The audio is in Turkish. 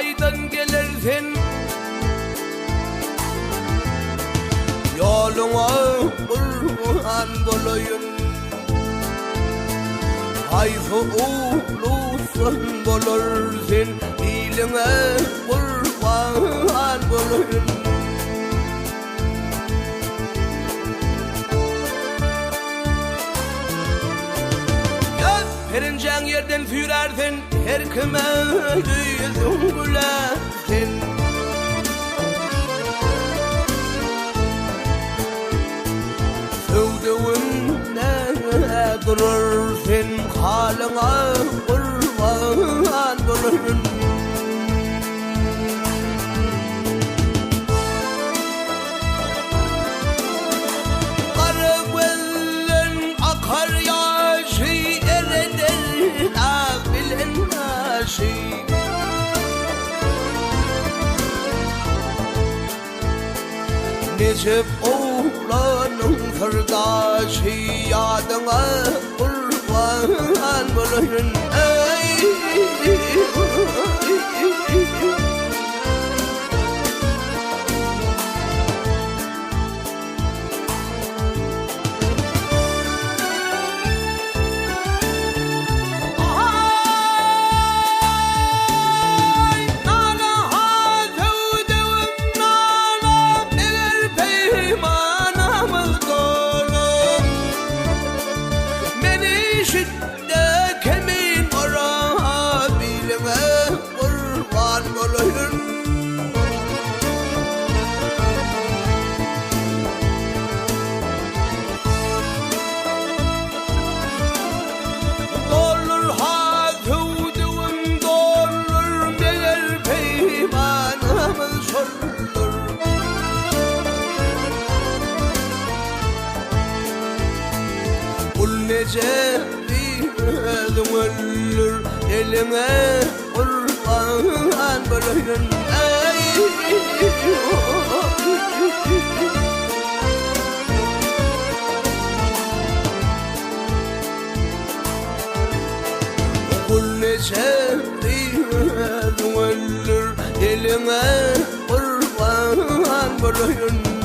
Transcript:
haydan gelirsin, yoluna kurban bulayım. Hayfı ulusun bulursun, iline kurban bulayım. Perincan yerden sürersin, her kime yüzün gülersin. Sevdiğinle durursun, halına kurban bulursun. Kara gözün akar yaşı, bilen naşi. Necip oğlanın kardeşi, yadına kurban bulayım. Nece bir ölür, eline kurban bulayım. Kul nece bir ölür, eline kurban bulayım.